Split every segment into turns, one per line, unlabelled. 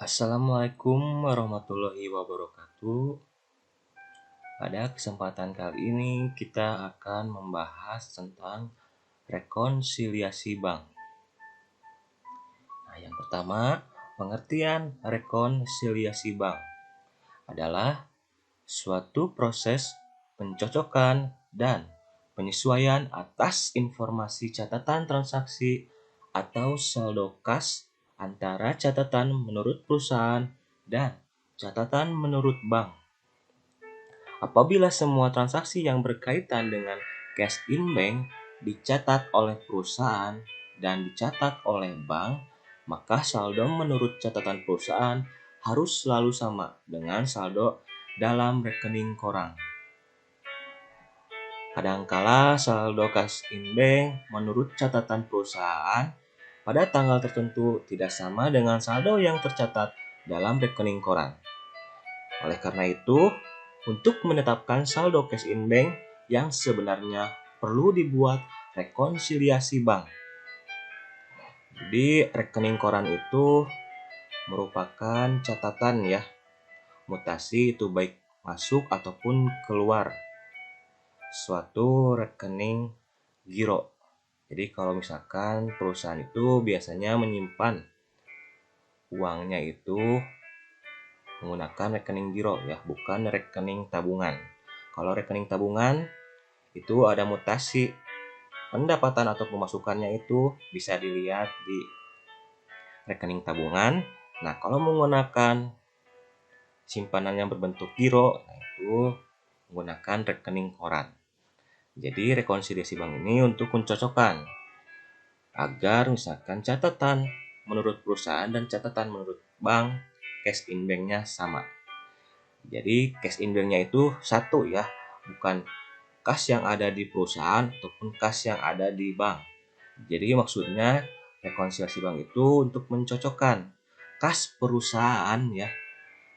Assalamualaikum warahmatullahi wabarakatuh. Pada kesempatan kali ini kita akan membahas tentang rekonsiliasi bank. Nah, yang pertama, pengertian rekonsiliasi bank adalah suatu proses pencocokan dan penyesuaian atas informasi catatan transaksi atau saldo kas antara catatan menurut perusahaan dan catatan menurut bank. Apabila semua transaksi yang berkaitan dengan cash in bank dicatat oleh perusahaan dan dicatat oleh bank, maka saldo menurut catatan perusahaan harus selalu sama dengan saldo dalam rekening koran. Kadangkala saldo cash in bank menurut catatan perusahaan pada tanggal tertentu tidak sama dengan saldo yang tercatat dalam rekening koran. Oleh karena itu, untuk menetapkan saldo cash in bank yang sebenarnya perlu dibuat rekonsiliasi bank. Jadi rekening koran itu merupakan catatan ya, mutasi itu baik masuk ataupun keluar suatu rekening giro. Jadi kalau misalkan perusahaan itu biasanya menyimpan uangnya itu menggunakan rekening giro ya, bukan rekening tabungan. Kalau rekening tabungan itu ada mutasi pendapatan atau pemasukannya itu bisa dilihat di rekening tabungan. Nah, kalau menggunakan simpanan yang berbentuk giro, nah itu menggunakan rekening koran. Jadi rekonsiliasi bank ini untuk mencocokkan agar misalkan catatan menurut perusahaan dan catatan menurut bank cash in bank-nya sama. Jadi cash in bank-nya itu satu ya, bukan kas yang ada di perusahaan ataupun kas yang ada di bank. Jadi maksudnya rekonsiliasi bank itu untuk mencocokkan kas perusahaan ya,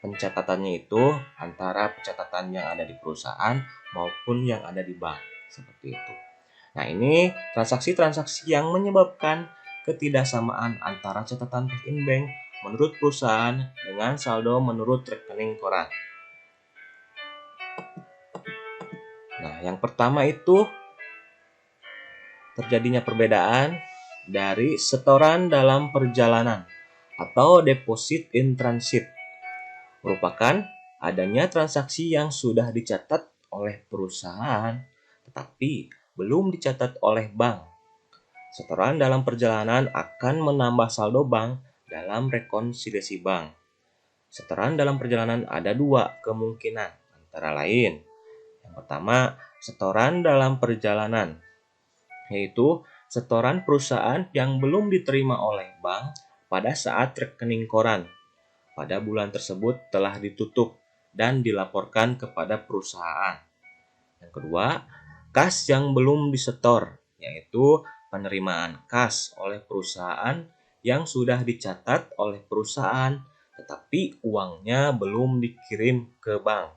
pencatatannya itu antara pencatatan yang ada di perusahaan maupun yang ada di bank, seperti itu. Nah, ini transaksi-transaksi yang menyebabkan ketidaksamaan antara catatan cash in bank menurut perusahaan dengan saldo menurut rekening koran. Nah, yang pertama itu terjadinya perbedaan dari setoran dalam perjalanan atau deposit in transit. Merupakan adanya transaksi yang sudah dicatat oleh perusahaan tetapi belum dicatat oleh bank. Setoran dalam perjalanan akan menambah saldo bank dalam rekonsiliasi bank. Setoran dalam perjalanan ada dua kemungkinan, antara lain. Yang pertama, setoran dalam perjalanan, yaitu setoran perusahaan yang belum diterima oleh bank pada saat rekening koran pada bulan tersebut telah ditutup dan dilaporkan kepada perusahaan. Yang kedua, kas yang belum disetor, yaitu penerimaan kas oleh perusahaan yang sudah dicatat oleh perusahaan tetapi uangnya belum dikirim ke bank.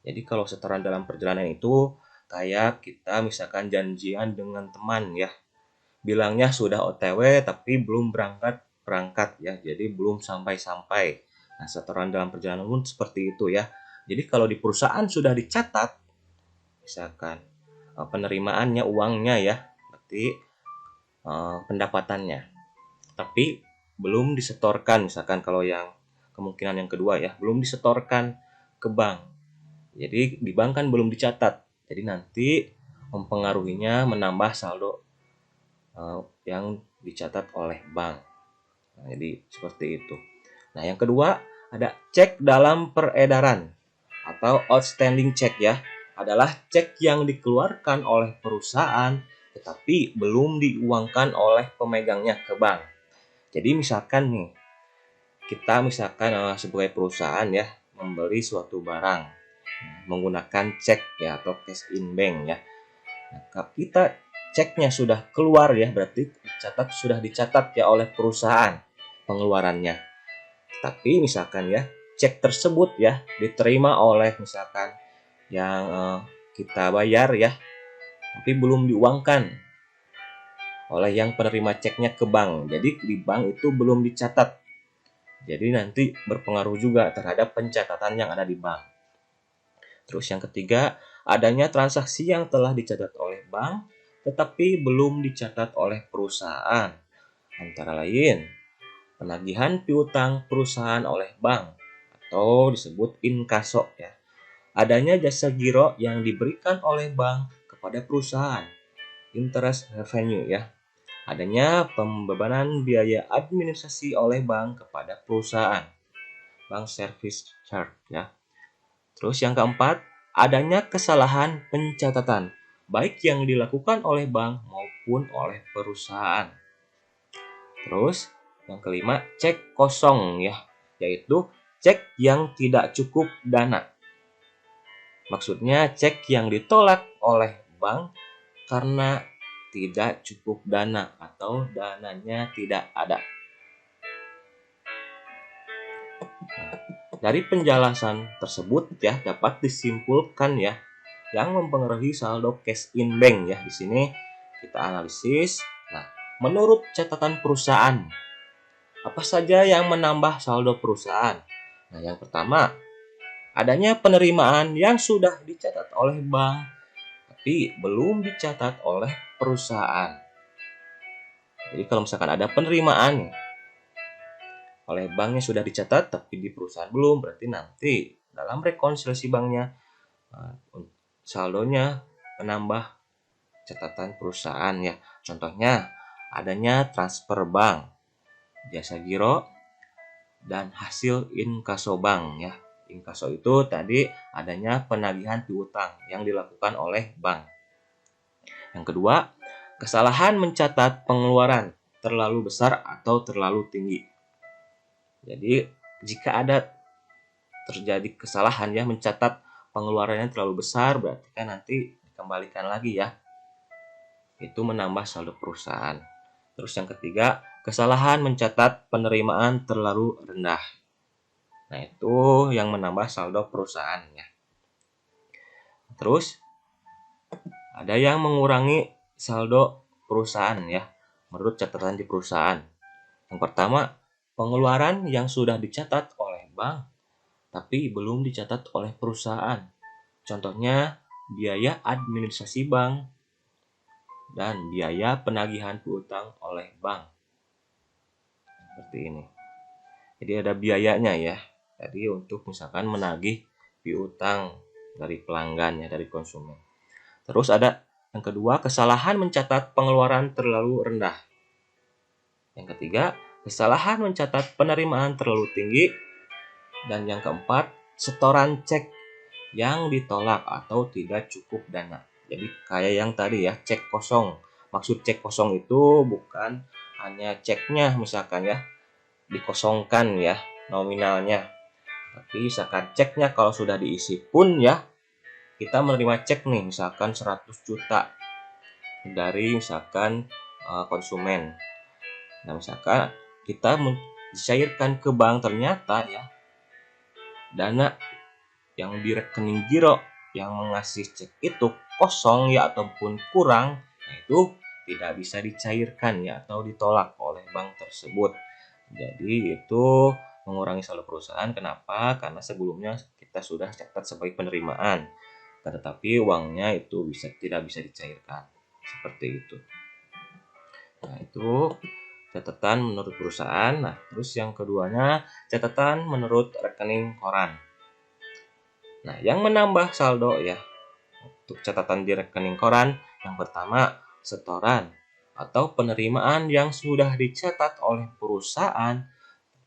Jadi kalau setoran dalam perjalanan itu kayak kita misalkan janjian dengan teman ya, bilangnya sudah OTW tapi belum berangkat ya, jadi belum sampai-sampai. Nah, setoran dalam perjalanan pun seperti itu ya. Jadi kalau di perusahaan sudah dicatat misalkan penerimaannya, uangnya ya, berarti pendapatannya, tapi belum disetorkan, misalkan kalau yang kemungkinan yang kedua ya, belum disetorkan ke bank. Jadi di bank kan belum dicatat, jadi nanti mempengaruhinya menambah saldo yang dicatat oleh bank. Nah, jadi seperti itu. Nah, yang kedua ada cek dalam peredaran atau outstanding check ya, adalah cek yang dikeluarkan oleh perusahaan tetapi belum diuangkan oleh pemegangnya ke bank. Jadi misalkan nih, kita misalkan sebagai perusahaan ya membeli suatu barang menggunakan cek ya atau cash in bank ya. Nah, kita ceknya sudah keluar ya, berarti sudah dicatat ya oleh perusahaan pengeluarannya. Tapi misalkan ya cek tersebut ya diterima oleh misalkan yang kita bayar ya, tapi belum diuangkan oleh yang penerima ceknya ke bank. Jadi di bank itu belum dicatat Jadi nanti berpengaruh juga terhadap pencatatan yang ada di bank. Terus yang ketiga, adanya transaksi yang telah dicatat oleh bank tetapi belum dicatat oleh perusahaan. Antara lain, penagihan piutang perusahaan oleh bank atau disebut inkaso ya. Adanya jasa giro yang diberikan oleh bank kepada perusahaan, interest revenue ya. Adanya pembebanan biaya administrasi oleh bank kepada perusahaan, bank service charge ya. Terus yang keempat, adanya kesalahan pencatatan, baik yang dilakukan oleh bank maupun oleh perusahaan. Terus yang kelima, cek kosong ya, yaitu cek yang tidak cukup dana. Maksudnya cek yang ditolak oleh bank karena tidak cukup dana atau dananya tidak ada. Dari penjelasan tersebut ya dapat disimpulkan ya yang mempengaruhi saldo cash in bank ya. Di sini kita analisis. Nah, menurut catatan perusahaan, apa saja yang menambah saldo perusahaan? Nah, yang pertama, adanya penerimaan yang sudah dicatat oleh bank tapi belum dicatat oleh perusahaan. Jadi kalau misalkan ada penerimaan oleh banknya sudah dicatat tapi di perusahaan belum, berarti nanti dalam rekonsiliasi banknya saldonya menambah catatan perusahaan ya. Contohnya adanya transfer bank, jasa giro, dan hasil inkaso bank ya. Inkaso itu tadi adanya penagihan piutang yang dilakukan oleh bank. Yang kedua, kesalahan mencatat pengeluaran terlalu besar atau terlalu tinggi. Jadi jika ada terjadi kesalahan ya mencatat pengeluarannya terlalu besar, berarti kan nanti dikembalikan lagi ya. Itu menambah saldo perusahaan. Terus yang ketiga, kesalahan mencatat penerimaan terlalu rendah. Nah, itu yang menambah saldo perusahaan ya. Terus ada yang mengurangi saldo perusahaan ya, menurut catatan di perusahaan. Yang pertama, pengeluaran yang sudah dicatat oleh bank tapi belum dicatat oleh perusahaan. Contohnya, biaya administrasi bank dan biaya penagihan piutang oleh bank. Seperti ini. Jadi ada biayanya ya. Jadi untuk misalkan menagih piutang dari pelanggan ya, dari konsumen. Terus ada yang kedua, kesalahan mencatat pengeluaran terlalu rendah. Yang ketiga, kesalahan mencatat penerimaan terlalu tinggi. Dan yang keempat, setoran cek yang ditolak atau tidak cukup dana. Jadi kayak yang tadi ya, cek kosong. Maksud cek kosong itu bukan hanya ceknya misalkan ya, dikosongkan ya nominalnya. Tapi misalkan ceknya kalau sudah diisi pun ya, kita menerima cek nih misalkan 100 juta dari misalkan konsumen. Nah, misalkan kita mencairkan ke bank, ternyata ya dana yang di rekening giro yang mengasih cek itu kosong ya ataupun kurang, nah itu tidak bisa dicairkan ya atau ditolak oleh bank tersebut. Jadi itu mengurangi saldo perusahaan. Kenapa? Karena sebelumnya kita sudah catat sebagai penerimaan, tetapi uangnya itu tidak bisa dicairkan. Seperti itu. Nah, itu catatan menurut perusahaan. Nah, terus yang keduanya catatan menurut rekening koran. Nah, yang menambah saldo ya untuk catatan di rekening koran, yang pertama setoran atau penerimaan yang sudah dicatat oleh perusahaan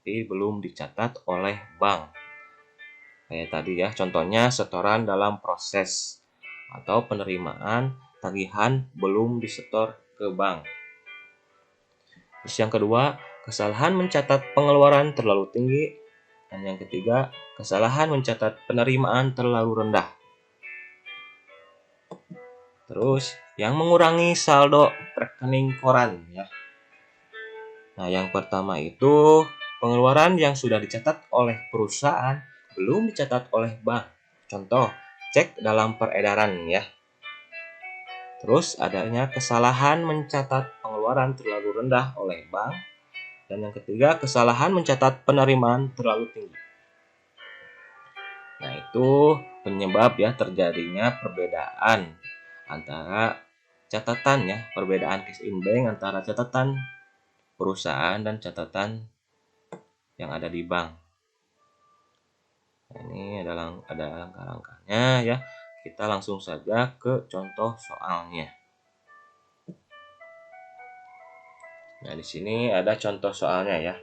tapi belum dicatat oleh bank. Kayak tadi ya, contohnya setoran dalam proses atau penerimaan tagihan belum disetor ke bank. Terus yang kedua, kesalahan mencatat pengeluaran terlalu tinggi. Dan yang ketiga, kesalahan mencatat penerimaan terlalu rendah. Terus, yang mengurangi saldo rekening koran ya. Nah, yang pertama itu pengeluaran yang sudah dicatat oleh perusahaan belum dicatat oleh bank. Contoh, cek dalam peredaran ya. Terus adanya kesalahan mencatat pengeluaran terlalu rendah oleh bank. Dan yang ketiga, kesalahan mencatat penerimaan terlalu tinggi. Nah, itu penyebab ya terjadinya perbedaan antara catatan ya, perbedaan cash in bank antara catatan perusahaan dan catatan yang ada di bank. Nah, ini ada langkah-langkahnya ya. Kita langsung saja ke contoh soalnya. Nah, di sini ada contoh soalnya ya.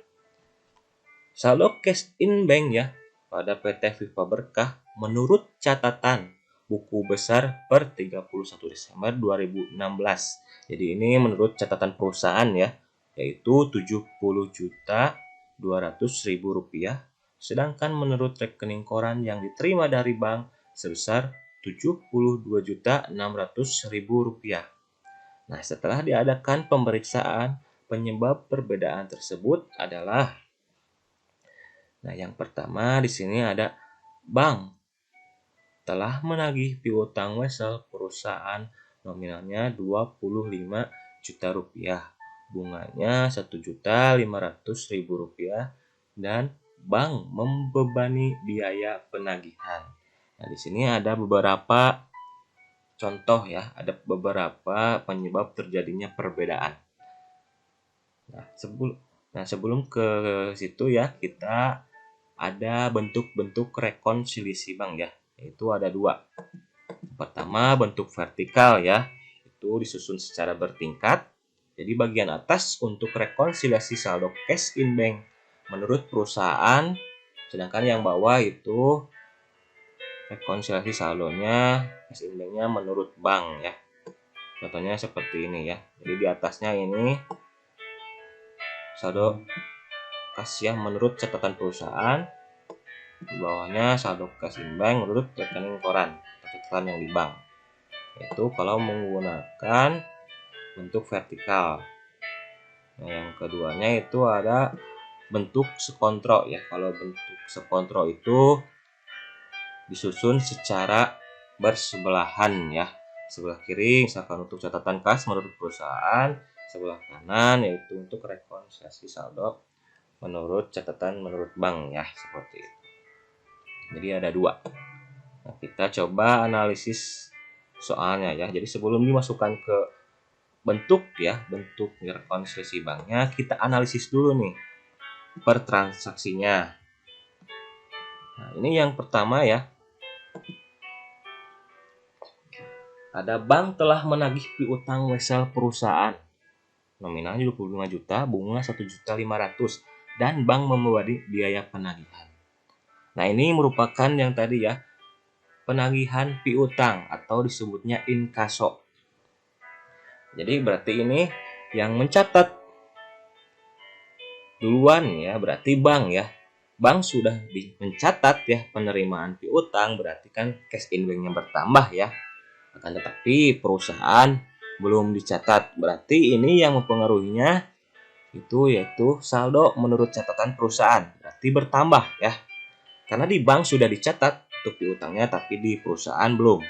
Saldo cash in bank ya pada PT Viva Berkah menurut catatan buku besar per 31 Desember 2016. Jadi ini menurut catatan perusahaan ya, yaitu Rp70.200.000. Sedangkan menurut rekening koran yang diterima dari bank sebesar Rp72.600.000. Nah, setelah diadakan pemeriksaan, penyebab perbedaan tersebut adalah yang pertama di sini ada bank telah menagih piutang wesel perusahaan nominalnya Rp25 juta, bunganya Rp1.500.000 dan bank membebani biaya penagihan. Nah, di sini ada beberapa contoh ya, ada beberapa penyebab terjadinya perbedaan. Nah, sebelum ke situ ya, kita ada bentuk-bentuk rekonsiliasi bank ya, yaitu ada dua. Pertama, bentuk vertikal ya, itu disusun secara bertingkat. Jadi bagian atas untuk rekonsiliasi saldo cash in bank menurut perusahaan, sedangkan yang bawah itu rekonsiliasi saldonya cash in banknya menurut bank ya. Contohnya seperti ini ya. Jadi di atasnya ini saldo kas ya menurut catatan perusahaan, di bawahnya saldo cash in bank menurut rekening koran catatan yang di bank. Itu kalau menggunakan bentuk vertikal. Nah, yang keduanya itu ada bentuk sekontro ya. Kalau bentuk sekontro itu disusun secara bersebelahan ya. Sebelah kiri misalkan untuk catatan kas menurut perusahaan, sebelah kanan yaitu untuk rekonsiliasi saldo menurut catatan menurut bank ya, seperti itu. Jadi ada dua. Nah, kita coba analisis soalnya ya. Jadi sebelum dimasukkan ke bentuk rekonsiliasi banknya, kita analisis dulu nih per transaksinya. Nah, ini yang pertama ya. Ada bank telah menagih piutang wesel perusahaan. Nominalnya 25 juta, bunga 1.500.000 dan bank membebani biaya penagihan. Nah, ini merupakan yang tadi ya, penagihan piutang atau disebutnya inkaso. Jadi berarti ini yang mencatat duluan ya, berarti bank ya. Bank sudah mencatat ya penerimaan piutang, berarti kan cash in bank-nya bertambah ya. Akan tetapi perusahaan belum dicatat. Berarti ini yang mempengaruhinya itu yaitu saldo menurut catatan perusahaan. Berarti bertambah ya. Karena di bank sudah dicatat untuk piutangnya tapi di perusahaan belum.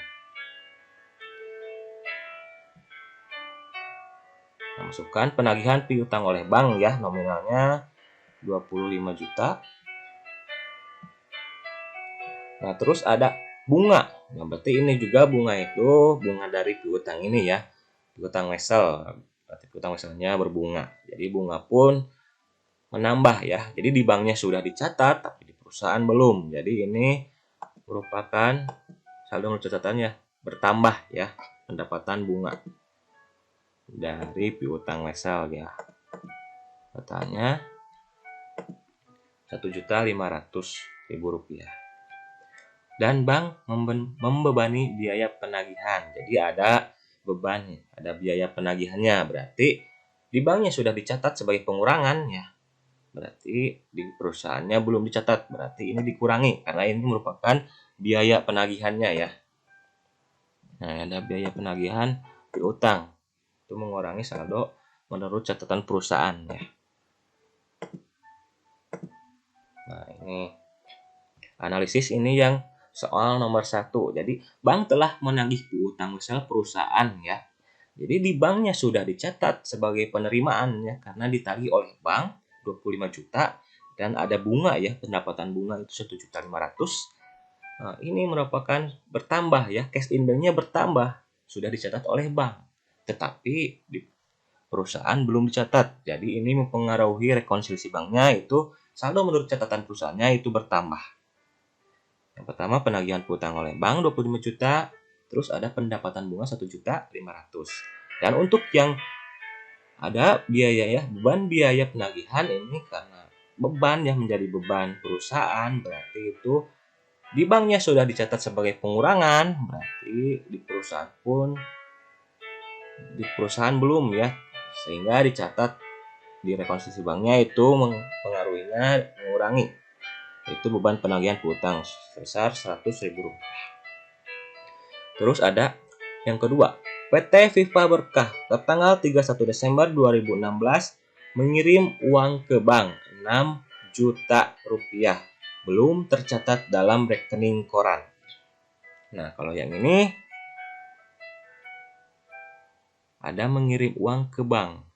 Nah, masukkan penagihan piutang oleh bank ya, nominalnya 25 juta. Nah, terus ada bunga. Nah, berarti ini juga bunga itu bunga dari piutang ini ya. Piutang wesel. Berarti piutang weselnya berbunga. Jadi bunga pun menambah ya. Jadi di banknya sudah dicatat tapi di perusahaan belum. Jadi ini merupakan saldo menurut catatannya bertambah ya, pendapatan bunga dari piutang wesel ya. Totalnya Rp1.500.000. Dan bank membebani biaya penagihan. Jadi ada beban, ada biaya penagihannya. Berarti di banknya sudah dicatat sebagai pengurangan ya. Berarti di perusahaannya belum dicatat. Berarti ini dikurangi karena ini merupakan biaya penagihannya ya. Nah, ada biaya penagihan piutang. Itu mengurangi saldo menurut catatan perusahaan ya. Nah, ini analisis ini yang soal nomor 1. Jadi bank telah menagih piutang wesel perusahaan ya. Jadi di banknya sudah dicatat sebagai penerimaan ya karena ditagih oleh bank 25 juta dan ada bunga ya, pendapatan bunga itu 1.500.000. Nah, ini merupakan bertambah ya, cash in bank-nya bertambah, sudah dicatat oleh bank. Tetapi di perusahaan belum dicatat. Jadi ini mempengaruhi rekonsiliasi banknya, itu saldo menurut catatan perusahaannya itu bertambah. Yang pertama penagihan piutang oleh bank 25 juta, terus ada pendapatan bunga 1.500.000. Dan untuk yang ada biaya ya, beban biaya penagihan ini karena beban yang menjadi beban perusahaan, berarti itu di banknya sudah dicatat sebagai pengurangan, berarti di perusahaan belum ya, sehingga dicatat di rekonsiliasi banknya itu mempengaruhinya mengurangi, itu beban penagihan piutang sebesar 100.000 rupiah. Terus ada yang kedua, PT Viva Berkah tertanggal 31 Desember 2016 mengirim uang ke bank 6 juta rupiah, belum tercatat dalam rekening koran. Nah, kalau yang ini ada mengirim uang ke bank.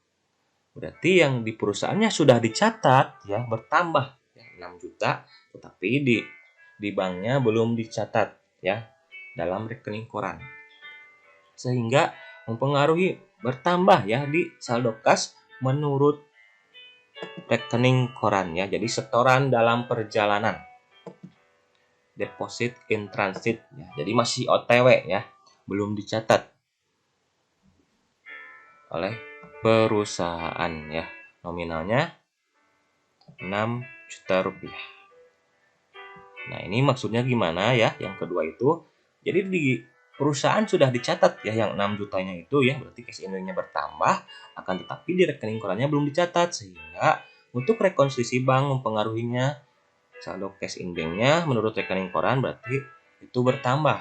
Berarti yang di perusahaannya sudah dicatat ya, bertambah ya, 6 juta, tetapi di banknya belum dicatat ya dalam rekening koran. Sehingga mempengaruhi bertambah ya di saldo kas menurut rekening koran ya. Jadi setoran dalam perjalanan. Deposit in transit ya. Jadi masih OTW ya, belum dicatat oleh perusahaan ya. Nominalnya 6 juta rupiah. Nah, ini maksudnya gimana ya? Yang kedua itu, jadi di perusahaan sudah dicatat ya yang 6 jutanya itu ya, berarti cash in-nya bertambah, akan tetapi di rekening korannya belum dicatat, sehingga untuk rekonsiliasi bank mempengaruhinya saldo cash in bank-nya menurut rekening koran berarti itu bertambah.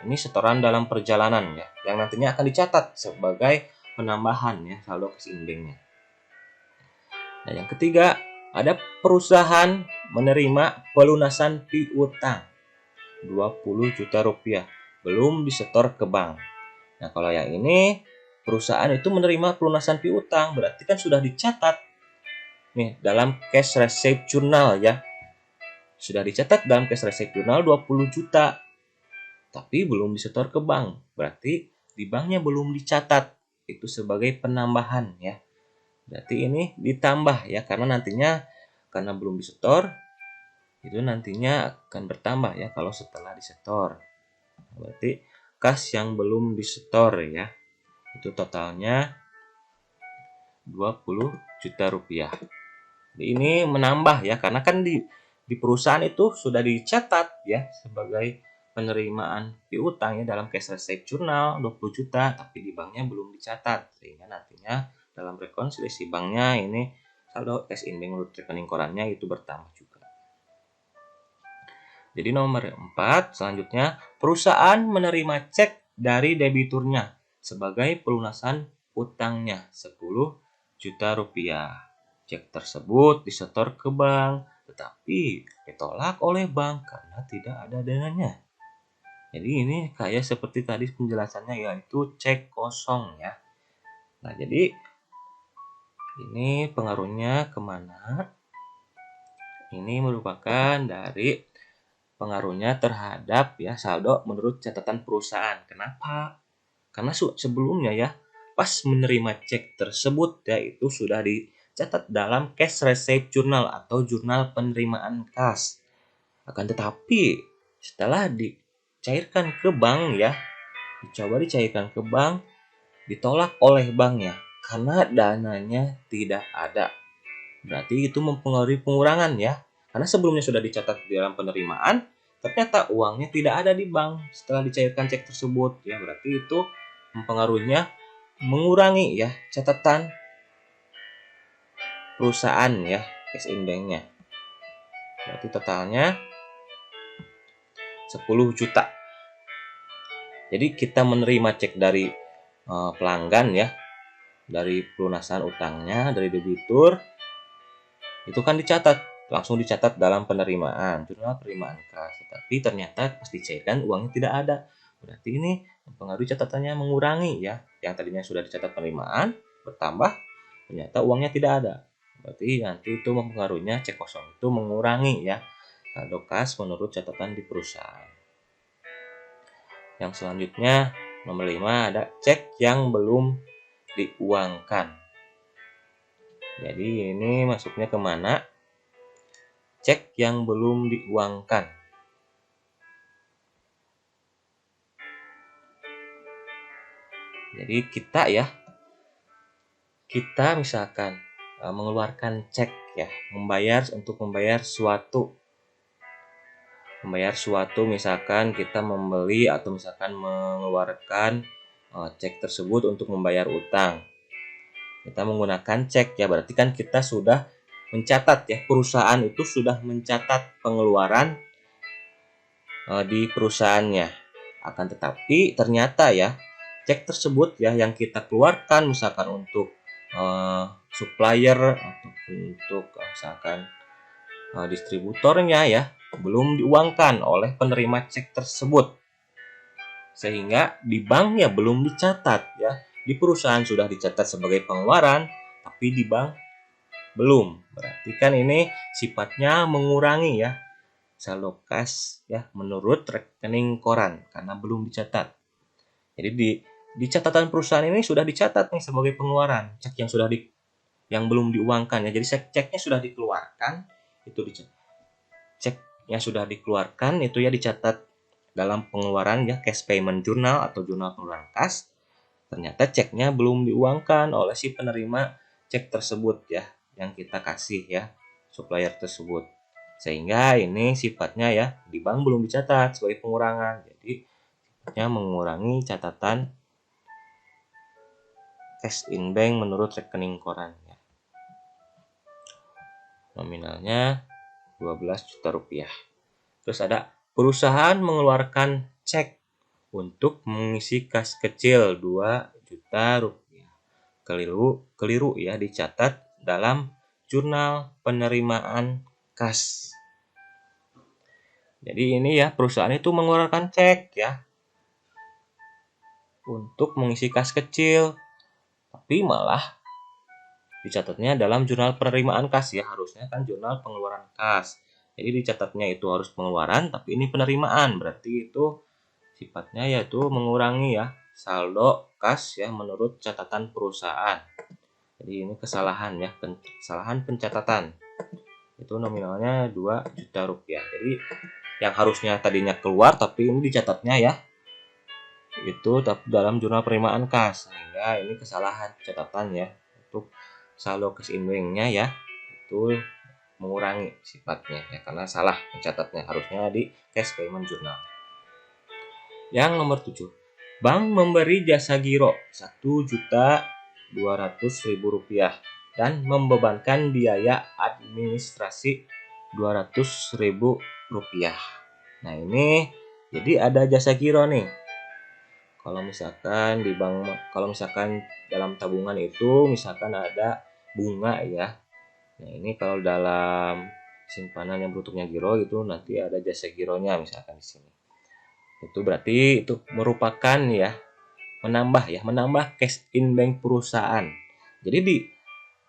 Ini setoran dalam perjalanan ya, yang nantinya akan dicatat sebagai penambahan ya saldo cash in bank-nya. Nah, yang ketiga, ada perusahaan menerima pelunasan piutang 20 juta rupiah, belum disetor ke bank. Nah, kalau yang ini perusahaan itu menerima pelunasan piutang, berarti kan sudah dicatat nih dalam cash receipt journal ya. Sudah dicatat dalam cash receipt journal 20 juta, tapi belum disetor ke bank. Berarti di banknya belum dicatat, itu sebagai penambahan ya. Berarti ini ditambah ya, karena nantinya karena belum disetor, itu nantinya akan bertambah ya kalau setelah disetor. Berarti kas yang belum disetor ya, itu totalnya 20 juta rupiah. Jadi ini menambah ya, karena kan di perusahaan itu sudah dicatat ya sebagai penerimaan piutang ya dalam cash receipt journal 20 juta, tapi di banknya belum dicatat, sehingga nantinya dalam rekonsiliasi banknya ini saldo cash in bank menurut rekening korannya itu bertambah juga. Jadi nomor 4 selanjutnya, perusahaan menerima cek dari debiturnya sebagai pelunasan utangnya 10 juta rupiah. Cek tersebut disetor ke bank, tetapi ditolak oleh bank karena tidak ada dananya. Jadi ini kayak seperti tadi penjelasannya, yaitu cek kosong ya. Nah, jadi ini pengaruhnya kemana? Ini merupakan dari pengaruhnya terhadap ya saldo menurut catatan perusahaan. Kenapa? Karena sebelumnya ya, pas menerima cek tersebut ya itu sudah dicatat dalam cash receipt journal atau jurnal penerimaan kas. Akan tetapi setelah dicairkan ke bank ya, dicoba dicairkan ke bank, ditolak oleh banknya karena dananya tidak ada. Berarti itu mempengaruhi pengurangan ya. Karena sebelumnya sudah dicatat di dalam penerimaan, ternyata uangnya tidak ada di bank setelah dicairkan cek tersebut ya, berarti itu mempengaruhinya mengurangi ya catatan perusahaan ya cash in bank-nya. Berarti totalnya 10 juta. Jadi kita menerima cek dari pelanggan ya, dari pelunasan utangnya, dari debitur, itu kan langsung dicatat dalam penerimaan, jurnal penerimaan kas. Tapi ternyata pas dicairkan uangnya tidak ada. Berarti ini mempengaruhi catatannya mengurangi ya. Yang tadinya sudah dicatat penerimaan bertambah, ternyata uangnya tidak ada. Berarti nanti itu mempengaruhinya cek kosong itu mengurangi ya saldo kas menurut catatan di perusahaan. Yang selanjutnya nomor 5 ada cek yang belum diuangkan. Jadi ini masuknya kemana? Cek yang belum diuangkan. Jadi kita misalkan mengeluarkan cek ya, membayar suatu misalkan kita membeli atau misalkan mengeluarkan cek tersebut untuk membayar utang. Kita menggunakan cek ya, berarti kan kita sudah mencatat ya, perusahaan itu sudah mencatat pengeluaran di perusahaannya. Akan tetapi ternyata ya cek tersebut ya yang kita keluarkan misalkan untuk supplier atau untuk misalkan distributornya ya belum diuangkan oleh penerima cek tersebut, sehingga di bank ya belum dicatat ya. Di perusahaan sudah dicatat sebagai pengeluaran, tapi di bank belum. Berarti kan ini sifatnya mengurangi ya saldo kas ya menurut rekening koran karena belum dicatat. Jadi di catatan perusahaan ini sudah dicatat nih sebagai pengeluaran cek yang belum diuangkan ya. Jadi ceknya sudah dikeluarkan, itu dicatat. Cek yang sudah dikeluarkan itu ya dicatat dalam pengeluaran ya, cash payment journal atau jurnal pengeluaran kas. Ternyata ceknya belum diuangkan oleh si penerima cek tersebut ya, yang kita kasih ya, supplier tersebut. Sehingga ini sifatnya ya di bank belum dicatat sebagai pengurangan. Jadi sifatnya mengurangi catatan cash in bank menurut rekening koran ya. Nominalnya 12 juta rupiah. Terus ada perusahaan mengeluarkan cek untuk mengisi kas kecil 2 juta rupiah. Keliru ya, dicatat dalam jurnal penerimaan kas. Jadi ini ya perusahaan itu mengeluarkan cek ya untuk mengisi kas kecil, tapi malah dicatatnya dalam jurnal penerimaan kas ya, harusnya kan jurnal pengeluaran kas. Jadi dicatatnya itu harus pengeluaran, tapi ini penerimaan, berarti itu sifatnya yaitu mengurangi ya saldo kas ya menurut catatan perusahaan. Jadi ini kesalahan ya, kesalahan pencatatan. Itu nominalnya 2 juta rupiah. Jadi yang harusnya tadinya keluar tapi ini dicatatnya ya itu dalam jurnal penerimaan kas, sehingga ini kesalahan catatan ya untuk saldo cash in bank-nya ya itu mengurangi sifatnya ya karena salah mencatatnya, harusnya di cash payment journal. Yang nomor 7, bank memberi jasa giro 1.200.000 rupiah dan membebankan biaya administrasi 200.000 rupiah. Nah ini jadi ada jasa giro nih. Kalau misalkan di bank, kalau misalkan dalam tabungan itu misalkan ada bunga ya. Nah ini kalau dalam simpanan yang bentuknya giro itu nanti ada jasa gironya misalkan di sini. Itu berarti itu merupakan ya menambah cash in bank perusahaan. Jadi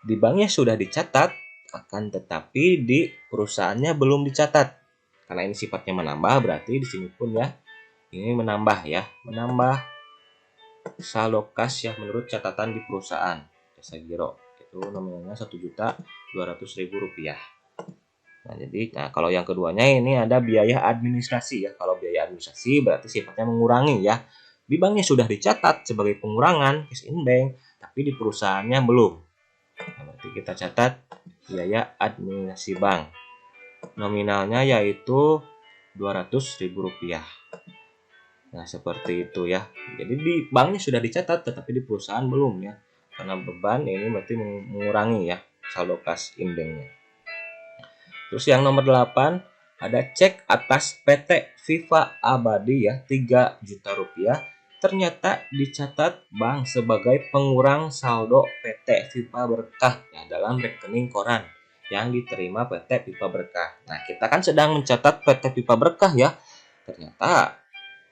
di banknya sudah dicatat, akan tetapi di perusahaannya belum dicatat. Karena ini sifatnya menambah, berarti di sini pun ya ini menambah saldo kas ya menurut catatan di perusahaan jasa giro itu nominalnya 1.200.000 rupiah. Nah kalau yang keduanya ini ada biaya administrasi ya. Kalau biaya administrasi berarti sifatnya mengurangi ya. Di banknya sudah dicatat sebagai pengurangan cash in bank, tapi di perusahaannya belum. Nah, berarti kita catat biaya administrasi bank. Nominalnya yaitu 200.000 rupiah. Nah seperti itu ya. Jadi di banknya sudah dicatat tetapi di perusahaan belum ya. Karena beban ini berarti mengurangi ya saldo kas in banknya. Terus yang nomor 8 ada cek atas PT Viva Abadi ya 3 juta rupiah. Ternyata dicatat bank sebagai pengurang saldo PT Viva Berkah ya dalam rekening koran yang diterima PT Viva Berkah. Nah kita kan sedang mencatat PT Viva Berkah ya. Ternyata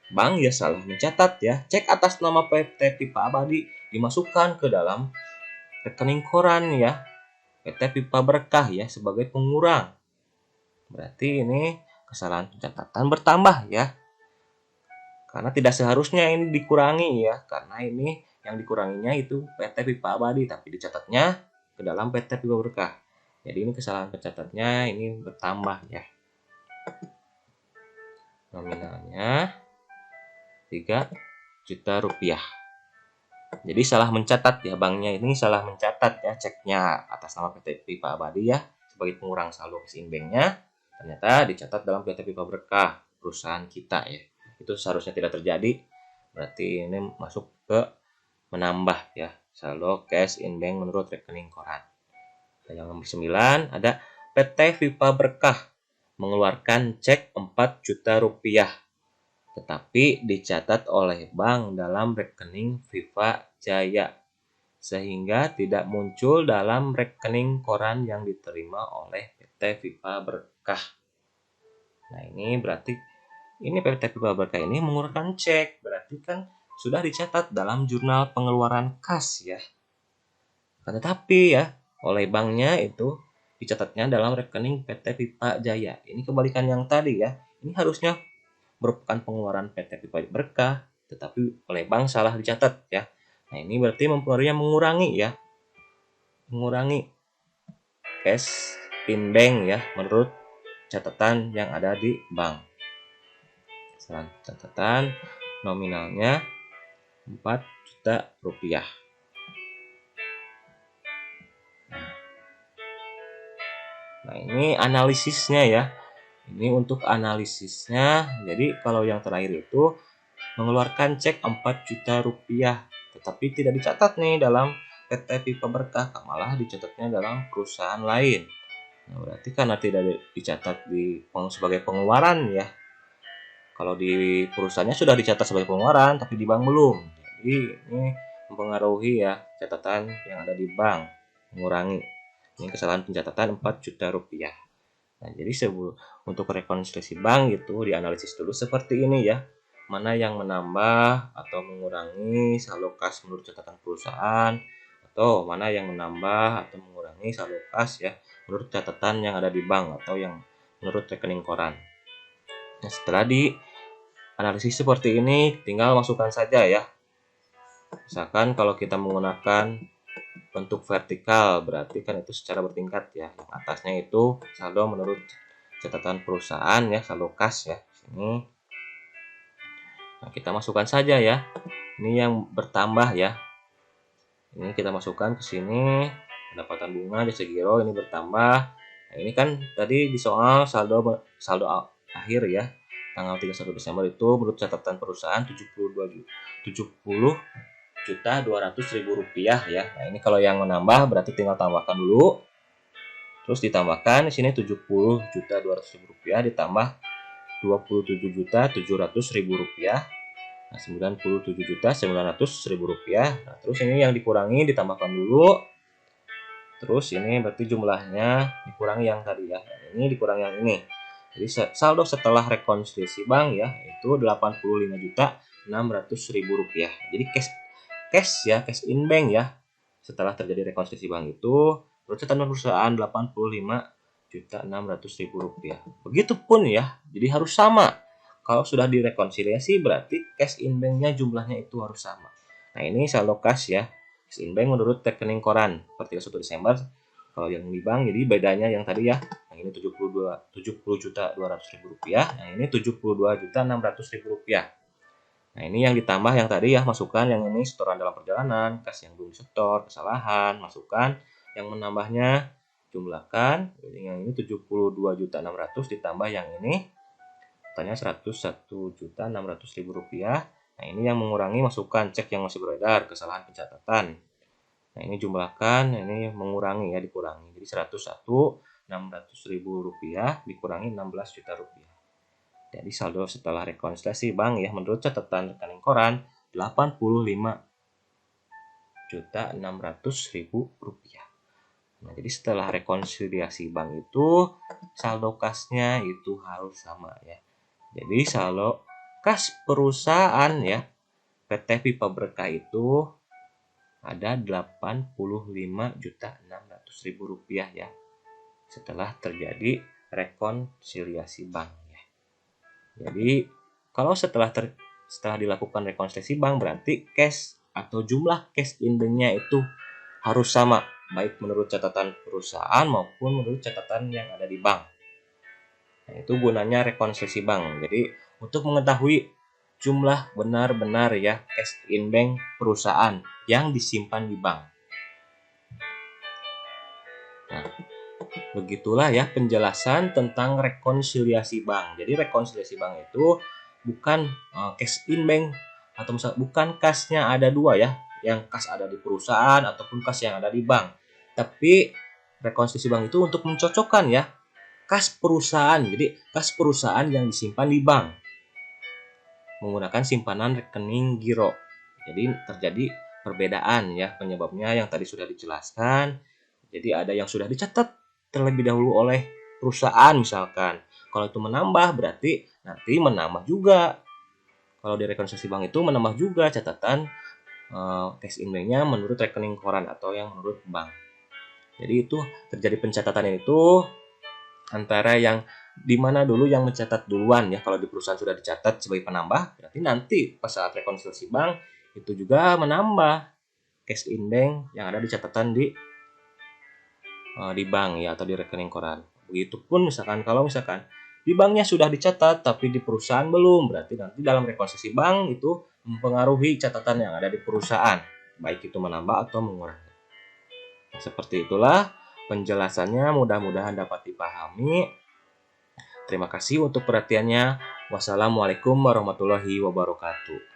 bank ya salah mencatat ya. Cek atas nama PT Viva Abadi dimasukkan ke dalam rekening koran ya. PT Pipa Berkah ya sebagai pengurang. Berarti ini kesalahan pencatatan bertambah ya. Karena tidak seharusnya ini dikurangi ya, karena ini yang dikuranginya itu PT Pipa Abadi, tapi dicatatnya ke dalam PT Pipa Berkah. Jadi ini kesalahan pencatatnya ini bertambah ya. Nominalnya 3 juta rupiah. Jadi salah mencatat ya, banknya ini salah mencatat ya ceknya atas nama PT Pipa Abadi ya sebagai pengurang saldo kas in banknya, ternyata dicatat dalam PT Pipa Berkah perusahaan kita ya. Itu seharusnya tidak terjadi. Berarti ini masuk ke menambah ya saldo cash in bank menurut rekening koran. Dan yang nomor 9 ada PT Pipa Berkah mengeluarkan cek 4 juta rupiah tetapi dicatat oleh bank dalam rekening Viva Jaya sehingga tidak muncul dalam rekening koran yang diterima oleh PT Viva Berkah. Nah, ini berarti ini PT Pipa Berkah ini mengeluarkan cek, berarti kan sudah dicatat dalam jurnal pengeluaran kas ya. Tetapi ya, oleh banknya itu dicatatnya dalam rekening PT Pipa Jaya. Ini kebalikan yang tadi ya. Ini harusnya merupakan pengeluaran PT Pipa Berkah, tetapi oleh bank salah dicatat ya. Nah, ini berarti mempengaruhi mengurangi ya. Mengurangi cash in bank ya menurut catatan yang ada di bank. Salah catatan nominalnya 4 juta rupiah. Nah, ini analisisnya ya. Ini untuk analisisnya. Jadi kalau yang terakhir itu mengeluarkan cek 4 juta rupiah, tetapi tidak dicatat nih dalam PT Pipa Berkah, malah dicatatnya dalam perusahaan lain. Nah, berarti karena tidak dicatat sebagai pengeluaran ya. Kalau di perusahaannya sudah dicatat sebagai pengeluaran, tapi di bank belum. Jadi ini mempengaruhi ya catatan yang ada di bank, mengurangi. Ini kesalahan pencatatan 4 juta rupiah. Nah, jadi untuk rekonsiliasi bank gitu dianalisis dulu seperti ini ya. Mana yang menambah atau mengurangi saldo kas menurut catatan perusahaan, atau mana yang menambah atau mengurangi saldo kas ya menurut catatan yang ada di bank atau yang menurut rekening koran. Nah, setelah dianalisis seperti ini, tinggal masukkan saja ya. Misalkan kalau kita menggunakan bentuk vertikal, berarti kan itu secara bertingkat ya. Yang atasnya itu saldo menurut catatan perusahaan ya, saldo kas ya. Sini. Nah, kita masukkan saja ya. Ini yang bertambah ya. Ini kita masukkan ke sini. Pendapatan bunga jasa giro ini bertambah. Nah, ini kan tadi di soal saldo akhir ya. Tanggal 31 Desember itu menurut catatan perusahaan 70 juta 200.000 rupiah ya. Nah, ini kalau yang menambah berarti tinggal tambahkan dulu. Terus ditambahkan di sini 70 juta 200.000 rupiah ditambah 27 juta 700.000 rupiah. Nah, 97 juta 900.000 rupiah. Nah, terus ini yang dikurangi ditambahkan dulu. Terus ini berarti jumlahnya dikurangi yang tadi ya. Ini dikurangi yang ini. Jadi saldo setelah rekonsiliasi bank ya itu 85 juta 600.000 rupiah. Jadi cash in bank ya. Setelah terjadi rekonsiliasi bank itu menurut catatan perusahaan 85 juta 600.000 rupiah. Begitupun ya. Jadi harus sama. Kalau sudah direkonsiliasi berarti cash in banknya jumlahnya itu harus sama. Nah, ini saldo kas ya. Cash in bank menurut rekening koran per 31 Desember. Kalau yang di bank jadi bedanya yang tadi ya. Yang ini 70 juta 200.000 rupiah. Yang ini 72 juta 600.000 rupiah. Nah, ini yang ditambah yang tadi ya, masukkan yang ini setoran dalam perjalanan, kas yang belum disetor, kesalahan, masukkan yang menambahnya, jumlahkan. Jadi yang ini 72 juta 600 ditambah yang ini totalnya 101 juta 600.000 rupiah. Nah, ini yang mengurangi, masukkan cek yang masih beredar, kesalahan pencatatan. Nah, ini jumlahkan, ini mengurangi ya, dikurangi. Jadi 101.600.000 rupiah dikurangi 16 juta rupiah. Jadi saldo setelah rekonsiliasi bank ya menurut catatan rekening koran 85 juta 600.000 rupiah. Nah, jadi setelah rekonsiliasi bank itu saldo kasnya itu harus sama ya. Jadi saldo kas perusahaan ya PT Pipa Berkah itu ada Rp85.600.000 ya, setelah terjadi rekonsiliasi bank ya. Jadi kalau setelah dilakukan rekonsiliasi bank, berarti cash atau jumlah cash in bank-nya itu harus sama, baik menurut catatan perusahaan maupun menurut catatan yang ada di bank. Nah, itu gunanya rekonsiliasi bank. Jadi untuk mengetahui jumlah benar-benar ya cash in bank perusahaan yang disimpan di bank. Nah, begitulah ya penjelasan tentang rekonsiliasi bank. Jadi rekonsiliasi bank itu bukan cash in bank atau misalnya bukan kasnya ada dua ya, yang kas ada di perusahaan ataupun kas yang ada di bank. Tapi rekonsiliasi bank itu untuk mencocokkan ya kas perusahaan. Jadi kas perusahaan yang disimpan di bank menggunakan simpanan rekening giro. Jadi terjadi perbedaan ya, penyebabnya yang tadi sudah dijelaskan. Jadi ada yang sudah dicatat terlebih dahulu oleh perusahaan misalkan. Kalau itu menambah berarti nanti menambah juga. Kalau di rekonsiliasi bank itu menambah juga catatan cash in bank-nya menurut rekening koran atau yang menurut bank. Jadi itu terjadi pencatatan itu antara yang dimana dulu yang mencatat duluan ya. Kalau di perusahaan sudah dicatat sebagai penambah, berarti nanti pas saat rekonsiliasi bank itu juga menambah cash in bank yang ada di catatan di bank ya atau di rekening koran. Begitupun misalkan kalau misalkan di banknya sudah dicatat tapi di perusahaan belum, berarti nanti dalam rekonsiliasi bank itu mempengaruhi catatan yang ada di perusahaan, baik itu menambah atau mengurangi. Seperti itulah penjelasannya, mudah-mudahan dapat dipahami. Terima kasih untuk perhatiannya. Wassalamualaikum warahmatullahi wabarakatuh.